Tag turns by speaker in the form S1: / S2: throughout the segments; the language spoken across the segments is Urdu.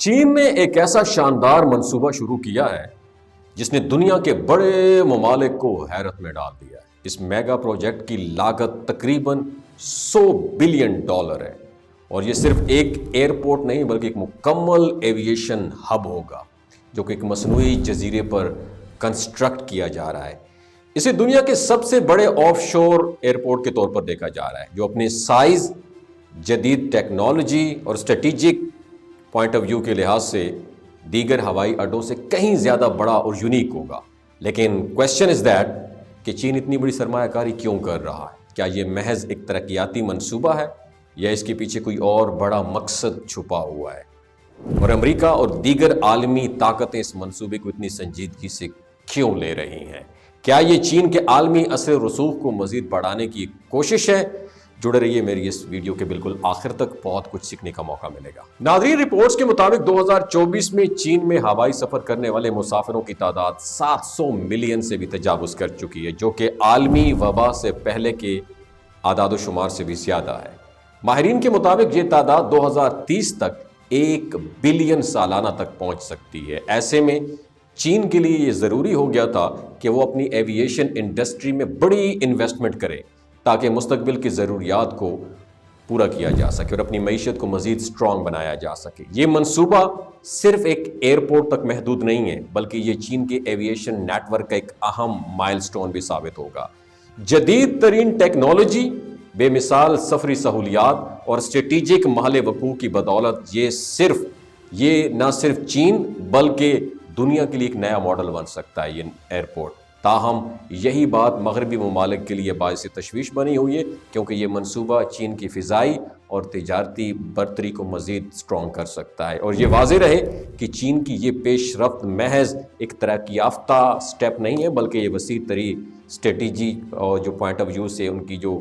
S1: چین نے ایک ایسا شاندار منصوبہ شروع کیا ہے جس نے دنیا کے بڑے ممالک کو حیرت میں ڈال دیا ہے۔ اس میگا پروجیکٹ کی لاگت تقریباً $100 بلین ہے اور یہ صرف ایک ایئرپورٹ نہیں بلکہ ایک مکمل ایویشن ہب ہوگا جو کہ ایک مصنوعی جزیرے پر کنسٹرکٹ کیا جا رہا ہے۔ اسے دنیا کے سب سے بڑے آف شور ایئرپورٹ کے طور پر دیکھا جا رہا ہے جو اپنے سائز، جدید ٹیکنالوجی اور اسٹریٹجک پوائنٹ آف ویو کے لحاظ سے دیگر ہوائی اڈوں سے کہیں زیادہ بڑا اور یونیک ہوگا۔ لیکن کویسچن از دیٹ کہ چین اتنی بڑی سرمایہ کاری کیوں کر رہا ہے؟ کیا یہ محض ایک ترقیاتی منصوبہ ہے یا اس کے پیچھے کوئی اور بڑا مقصد چھپا ہوا ہے؟ اور امریکہ اور دیگر عالمی طاقتیں اس منصوبے کو اتنی سنجیدگی سے کیوں لے رہی ہیں؟ کیا یہ چین کے عالمی اثر و رسوخ کو مزید بڑھانے کی کوشش ہے؟ جڑے رہیے میری اس ویڈیو کے بالکل آخر تک، بہت کچھ سیکھنے کا موقع ملے گا۔ ناظرین، رپورٹس کے مطابق 2024 میں چین میں ہوائی سفر کرنے والے مسافروں کی تعداد 700 ملین سے بھی تجاوز کر چکی ہے، جو کہ عالمی وبا سے پہلے کے اعداد و شمار سے بھی زیادہ ہے۔ ماہرین کے مطابق یہ تعداد 2030 تک 1 بلین سالانہ تک پہنچ سکتی ہے۔ ایسے میں چین کے لیے یہ ضروری ہو گیا تھا کہ وہ اپنی ایویشن انڈسٹری میں بڑی انویسٹمنٹ کرے تاکہ مستقبل کی ضروریات کو پورا کیا جا سکے اور اپنی معیشت کو مزید سٹرونگ بنایا جا سکے۔ یہ منصوبہ صرف ایک ایئرپورٹ تک محدود نہیں ہے بلکہ یہ چین کے ایویشن نیٹ ورک کا ایک اہم مائل سٹون بھی ثابت ہوگا۔ جدید ترین ٹیکنالوجی، بے مثال سفری سہولیات اور اسٹریٹجک محل وقوع کی بدولت یہ نہ صرف چین بلکہ دنیا کے لیے ایک نیا ماڈل بن سکتا ہے یہ ایئرپورٹ۔ تاہم یہی بات مغربی ممالک کے لیے باعث تشویش بنی ہوئی ہے کیونکہ یہ منصوبہ چین کی فضائی اور تجارتی برتری کو مزید سٹرونگ کر سکتا ہے، اور یہ واضح رہے کہ چین کی یہ پیش رفت محض ایک ترقی یافتہ سٹیپ نہیں ہے بلکہ یہ وسیع تری اسٹریٹجی اور جو پوائنٹ آف ویو سے ان کی جو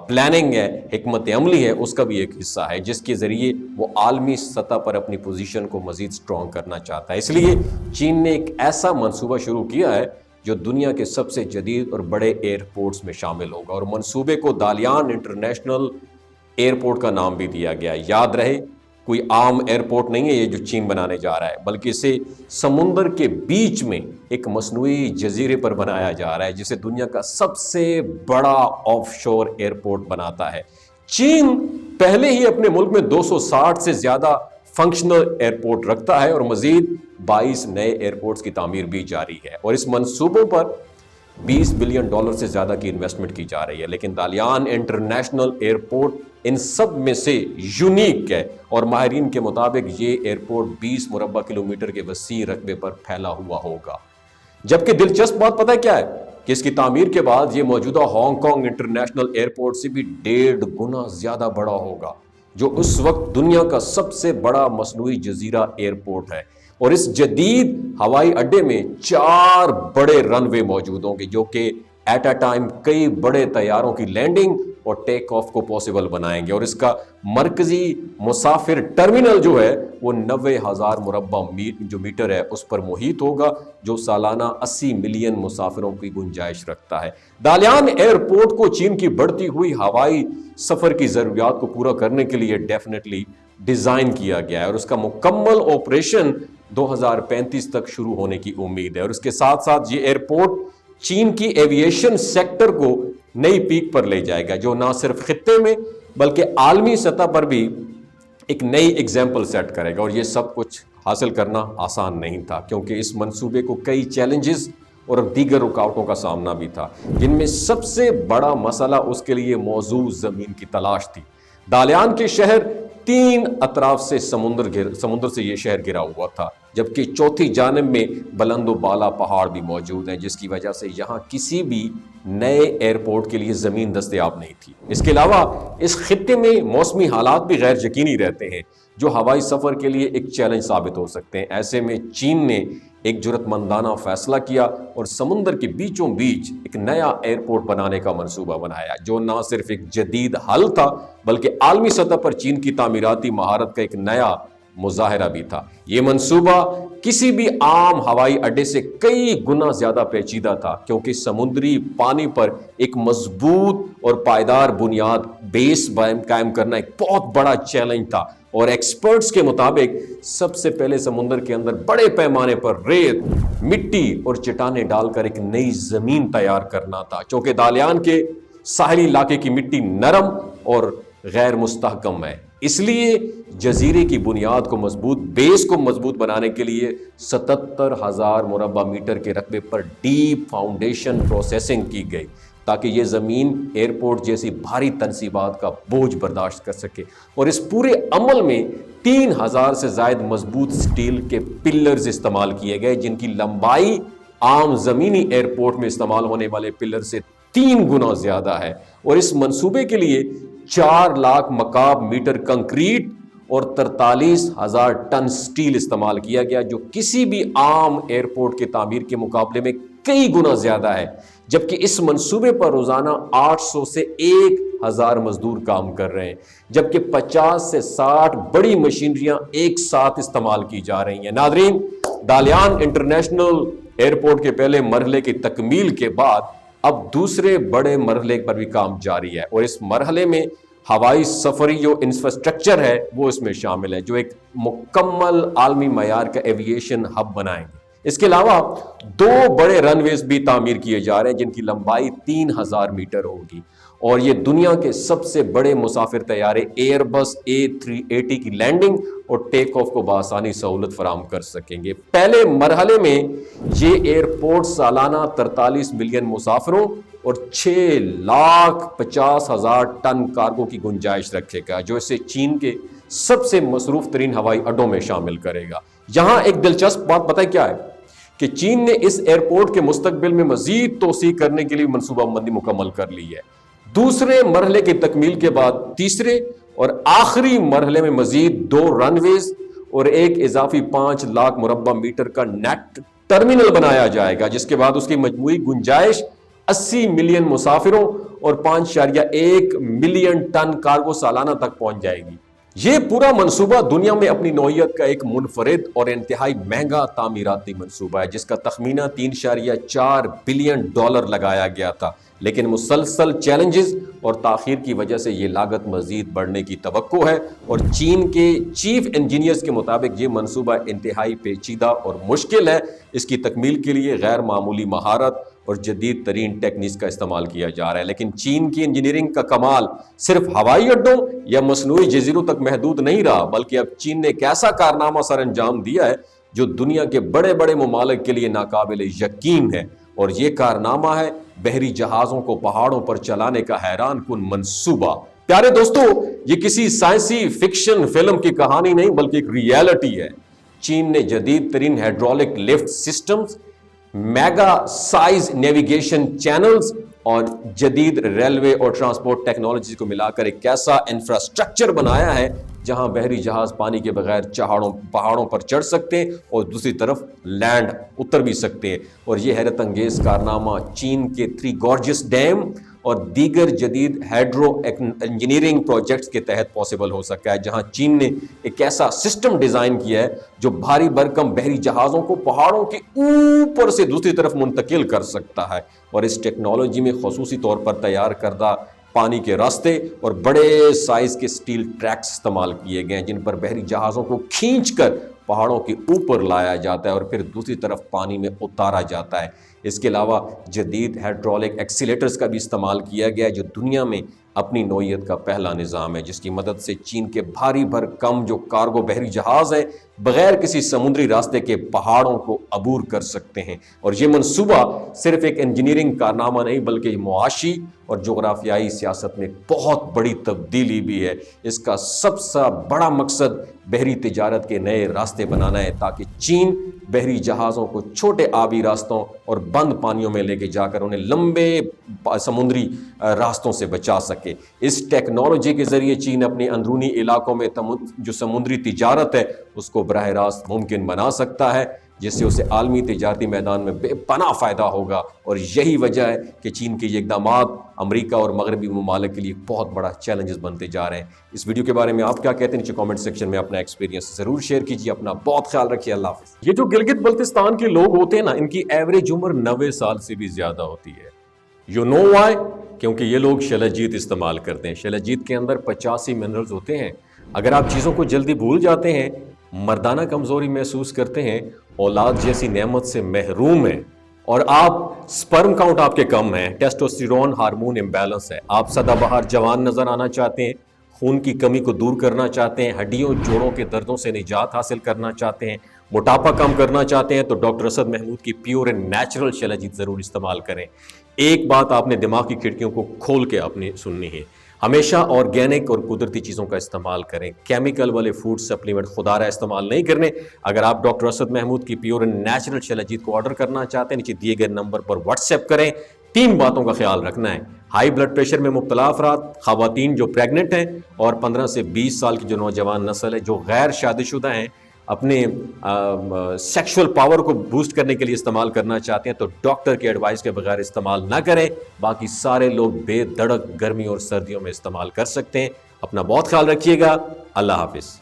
S1: پلاننگ ہے، حکمت عملی ہے، اس کا بھی ایک حصہ ہے جس کے ذریعے وہ عالمی سطح پر اپنی پوزیشن کو مزید سٹرونگ کرنا چاہتا ہے۔ اس لیے چین نے ایک ایسا منصوبہ شروع کیا ہے جو دنیا کے سب سے جدید اور بڑے ایئرپورٹس میں شامل ہوگا، اور منصوبے کو دالیان انٹرنیشنل ایئرپورٹ کا نام بھی دیا گیا ہے۔ یاد رہے، کوئی عام ایئرپورٹ نہیں ہے یہ جو چین بنانے جا رہا ہے بلکہ اسے سمندر کے بیچ میں ایک مصنوعی جزیرے پر بنایا جا رہا ہے جسے دنیا کا سب سے بڑا آف شور ایئرپورٹ بناتا ہے۔ چین پہلے ہی اپنے ملک میں 260 سے زیادہ فنکشنل ایئرپورٹ رکھتا ہے اور مزید 22 نئے ایئرپورٹس کی تعمیر بھی جاری ہے، اور اس منصوبوں پر $20 بلین سے زیادہ کی انویسٹمنٹ کی جا رہی ہے۔ لیکن دالیان انٹرنیشنل ایئرپورٹ ان سب میں سے یونیک ہے، اور ماہرین کے مطابق یہ ایئرپورٹ 20 مربع کلومیٹر کے وسیع رقبے پر پھیلا ہوا ہوگا۔ جبکہ دلچسپ بات پتہ کیا ہے کہ اس کی تعمیر کے بعد یہ موجودہ ہانگ کانگ انٹرنیشنل ایئرپورٹ سے بھی 1.5 گنا زیادہ بڑا ہوگا، جو اس وقت دنیا کا سب سے بڑا مصنوعی جزیرہ ایئرپورٹ ہے۔ اور اس جدید ہوائی اڈے میں 4 بڑے رن وے موجود ہوں گے جو کہ ایٹ اے ٹائم کئی بڑے طیاروں کی لینڈنگ اور ٹیک آف کو پاسبل بنائیں گے، اور اس کا مرکزی مسافر ٹرمینل جو ہے وہ 90,000 مربع میٹر ہے اس پر محیط ہوگا، جو سالانہ 80 ملین مسافروں کی گنجائش رکھتا ہے۔ دالیان ایئرپورٹ کو چین کی بڑھتی ہوئی ہوائی سفر کی ضروریات کو پورا کرنے کے لیے ڈیفینیٹلی ڈیزائن کیا گیا ہے، اور اس کا مکمل آپریشن 2035 تک شروع ہونے کی امید ہے۔ اور اس کے ساتھ ساتھ یہ ایئرپورٹ چین کی ایویشن سیکٹر کو نئی پیک پر لے جائے گا، جو نہ صرف خطے میں بلکہ عالمی سطح پر بھی ایک نئی ایگزامپل سیٹ کرے گا۔ اور یہ سب کچھ حاصل کرنا آسان نہیں تھا کیونکہ اس منصوبے کو کئی چیلنجز اور دیگر رکاوٹوں کا سامنا بھی تھا، جن میں سب سے بڑا مسئلہ اس کے لیے موزوں زمین کی تلاش تھی۔ دالیان کے شہر 3 اطراف سے سمندر سے یہ شہر گھرا ہوا تھا، جبکہ چوتھی جانب میں بلند و بالا پہاڑ بھی موجود ہیں، جس کی وجہ سے یہاں کسی بھی نئے ایئرپورٹ کے لیے زمین دستیاب نہیں تھی۔ اس کے علاوہ اس خطے میں موسمی حالات بھی غیر یقینی رہتے ہیں جو ہوائی سفر کے لیے ایک چیلنج ثابت ہو سکتے ہیں۔ ایسے میں چین نے ایک جرأت مندانہ فیصلہ کیا اور سمندر کے بیچوں بیچ ایک نیا ایئرپورٹ بنانے کا منصوبہ بنایا، جو نہ صرف ایک جدید حل تھا بلکہ عالمی سطح پر چین کی تعمیراتی مہارت کا ایک نیا مظاہرہ بھی تھا۔ یہ منصوبہ کسی بھی عام ہوائی اڈے سے کئی گنا زیادہ پیچیدہ تھا کیونکہ سمندری پانی پر ایک مضبوط اور پائیدار بنیاد بیس قائم کرنا ایک بہت بڑا چیلنج تھا، اور ایکسپرٹس کے مطابق سب سے پہلے سمندر کے اندر بڑے پیمانے پر ریت، مٹی اور چٹانیں ڈال کر ایک نئی زمین تیار کرنا تھا، چونکہ دالیان کے ساحلی علاقے کی مٹی نرم اور غیر مستحکم ہے۔ اس لیے جزیرے کی بنیاد کو بیس کو مضبوط بنانے کے لیے 77,000 مربع میٹر کے رقبے پر ڈیپ فاؤنڈیشن پروسیسنگ کی گئی تاکہ یہ زمین ایئرپورٹ جیسی بھاری تنصیبات کا بوجھ برداشت کر سکے، اور اس پورے عمل میں 3,000 سے زائد مضبوط سٹیل کے پلرز استعمال کیے گئے، جن کی لمبائی عام زمینی ایئرپورٹ میں استعمال ہونے والے پلر سے 3 گنا زیادہ ہے، اور اس منصوبے کے لیے 4 لاکھ مکعب میٹر کنکریٹ اور 43,000 ٹن سٹیل استعمال کیا گیا، جو کسی بھی عام ایئرپورٹ کے تعمیر کے مقابلے میں کئی گنا زیادہ ہے، جبکہ اس منصوبے پر روزانہ 800 سے 1,000 مزدور کام کر رہے ہیں، جبکہ 50 سے 60 بڑی مشینریاں ایک ساتھ استعمال کی جا رہی ہیں۔ ناظرین، دالیان انٹرنیشنل ایئرپورٹ کے پہلے مرحلے کی تکمیل کے بعد اب دوسرے بڑے مرحلے پر بھی کام جاری ہے، اور اس مرحلے میں ہوائی سفری جو انفراسٹرکچر ہے وہ اس میں شامل ہے، جو ایک مکمل عالمی معیار کا ایوییشن ہب بنائیں گے۔ اس کے علاوہ 2 بڑے رن ویز بھی تعمیر کیے جا رہے ہیں، جن کی لمبائی 3,000 میٹر ہوگی، اور یہ دنیا کے سب سے بڑے مسافر طیارے ایئر بس A380 کی لینڈنگ اور ٹیک آف کو بآسانی سہولت فراہم کر سکیں گے۔ پہلے مرحلے میں یہ ایئرپورٹ سالانہ 43 ملین مسافروں اور 6,50,000 ٹن کارگو کی گنجائش رکھے گا، جو اسے چین کے سب سے مصروف ترین ہوائی اڈوں میں شامل کرے گا۔ یہاں ایک دلچسپ بات پتہ کیا ہے کہ چین نے اس ایئرپورٹ کے مستقبل میں مزید توسیع کرنے کے لیے منصوبہ بندی مکمل کر لی ہے۔ دوسرے مرحلے کی تکمیل کے بعد تیسرے اور آخری مرحلے میں مزید 2 رن ویز اور ایک اضافی 5 لاکھ مربع میٹر کا نیٹ ٹرمینل بنایا جائے گا، جس کے بعد اس کی مجموعی گنجائش 80 ملین مسافروں اور 5.1 ملین ٹن کارگو سالانہ تک پہنچ جائے گی۔ یہ پورا منصوبہ دنیا میں اپنی نوعیت کا ایک منفرد اور انتہائی مہنگا تعمیراتی منصوبہ ہے، جس کا تخمینہ $3.4 بلین لگایا گیا تھا، لیکن مسلسل چیلنجز اور تاخیر کی وجہ سے یہ لاگت مزید بڑھنے کی توقع ہے، اور چین کے چیف انجینئرز کے مطابق یہ منصوبہ انتہائی پیچیدہ اور مشکل ہے۔ اس کی تکمیل کے لیے غیر معمولی مہارت اور جدید ترین ٹیکنیکس کا استعمال کیا جا رہا ہے، لیکن چین کی انجینئرنگ کا کمال صرف ہوائی اڈوں یا مصنوعی جزیروں تک محدود نہیں رہا، بلکہ اب چین نے ایک ایسا کارنامہ سر انجام دیا ہے جو دنیا کے بڑے بڑے ممالک کے لیے ناقابل یقین ہے، اور یہ کارنامہ ہے بحری جہازوں کو پہاڑوں پر چلانے کا حیران کن منصوبہ۔ پیارے دوستو، یہ کسی سائنسی فکشن فلم کی کہانی نہیں بلکہ ایک ریئلٹی ہے۔ چین نے جدید ترین hydraulic lift systems, mega size navigation channels اور جدید ریلوے اور ٹرانسپورٹ ٹیکنالوجی کو ملا کر ایک ایسا انفراسٹرکچر بنایا ہے جہاں بحری جہاز پانی کے بغیر پہاڑوں پر چڑھ سکتے ہیں اور دوسری طرف لینڈ اتر بھی سکتے ہیں، اور یہ حیرت انگیز کارنامہ چین کے 3 گارجس ڈیم اور دیگر جدید ہائیڈرو انجینئرنگ پروجیکٹس کے تحت پاسبل ہو سکا ہے، جہاں چین نے ایک ایسا سسٹم ڈیزائن کیا ہے جو بھاری بھرکم بحری جہازوں کو پہاڑوں کے اوپر سے دوسری طرف منتقل کر سکتا ہے، اور اس ٹیکنالوجی میں خصوصی طور پر تیار کردہ پانی کے راستے اور بڑے سائز کے سٹیل ٹریکس استعمال کیے گئے ہیں، جن پر بحری جہازوں کو کھینچ کر پہاڑوں کے اوپر لایا جاتا ہے اور پھر دوسری طرف پانی میں اتارا جاتا ہے۔ اس کے علاوہ جدید ہائیڈرولک ایکسیلیٹرز کا بھی استعمال کیا گیا ہے، جو دنیا میں اپنی نوعیت کا پہلا نظام ہے، جس کی مدد سے چین کے بھاری بھرکم جو کارگو بحری جہاز ہیں بغیر کسی سمندری راستے کے پہاڑوں کو عبور کر سکتے ہیں۔ اور یہ منصوبہ صرف ایک انجینئرنگ کارنامہ نہیں بلکہ معاشی اور جغرافیائی سیاست میں بہت بڑی تبدیلی بھی ہے۔ اس کا سب سے بڑا مقصد بحری تجارت کے نئے راستے بنانا ہے تاکہ چین بحری جہازوں کو چھوٹے آبی راستوں اور بند پانیوں میں لے کے جا کر انہیں لمبے سمندری راستوں سے بچا سکے۔ اس ٹیکنالوجی کے ذریعے چین اپنے اندرونی علاقوں میں جو سمندری تجارت ہے اس کو براہ راست ممکن بنا سکتا ہے، جس سے اسے عالمی تجارتی میدان میں بے پناہ فائدہ ہوگا، اور یہی وجہ ہے کہ چین کے یہ اقدامات امریکہ اور مغربی ممالک کے لیے بہت بڑا چیلنجز بنتے جا رہے ہیں۔ اس ویڈیو کے بارے میں آپ کیا کہتے ہیں؟ نیچے کامنٹ سیکشن میں اپنا ایکسپیرینس ضرور شیئر کیجیے۔ اپنا بہت خیال رکھیے۔ اللہ حافظ۔ یہ جو گلگت بلتستان کے لوگ ہوتے ہیں نا، ان کی ایوریج عمر 90 سال سے بھی زیادہ ہوتی ہے۔ You know why? کیونکہ یہ لوگ شیلاجیت استعمال کرتے ہیں۔ شیلاجیت کے اندر 85 منرلز ہوتے ہیں اگر آپ چیزوں کو جلدی بھول جاتے ہیں، مردانہ کمزوری محسوس کرتے ہیں، اولاد جیسی نعمت سے محروم ہیں، اور آپ سپرم کاؤنٹ آپ کے کم ہیں، ٹیسٹوسٹیرون ہارمون امبیلنس ہے، آپ سدا بہار جوان نظر آنا چاہتے ہیں، خون کی کمی کو دور کرنا چاہتے ہیں، ہڈیوں جوڑوں کے دردوں سے نجات حاصل کرنا چاہتے ہیں، موٹاپا کم کرنا چاہتے ہیں، تو ڈاکٹر اسد محمود کی پیور اینڈ نیچرل شیلاجیت ضرور استعمال کریں۔ ایک بات آپ نے دماغ کی کھڑکیوں کو کھول کے اپنی سننی ہے، ہمیشہ آرگینک اور قدرتی چیزوں کا استعمال کریں، کیمیکل والے فوڈ سپلیمنٹ خدا رہا استعمال نہیں کرنے۔ اگر آپ ڈاکٹر اسد محمود کی پیور اینڈ نیچرل شیلاجیت کو آرڈر کرنا چاہتے ہیں، نیچے دیے گئے نمبر پر واٹس ایپ کریں۔ 3 باتوں کا خیال رکھنا ہے: ہائی بلڈ پریشر میں مبتلا افراد، خواتین جو پریگننٹ ہیں، اور 15 سے 20 سال کی جو نوجوان نسل ہے جو غیر شادی شدہ ہیں، اپنے سیکشول پاور کو بوسٹ کرنے کے لیے استعمال کرنا چاہتے ہیں، تو ڈاکٹر کے ایڈوائس کے بغیر استعمال نہ کریں۔ باقی سارے لوگ بے دھڑک گرمی اور سردیوں میں استعمال کر سکتے ہیں۔ اپنا بہت خیال رکھیے گا۔ اللہ حافظ۔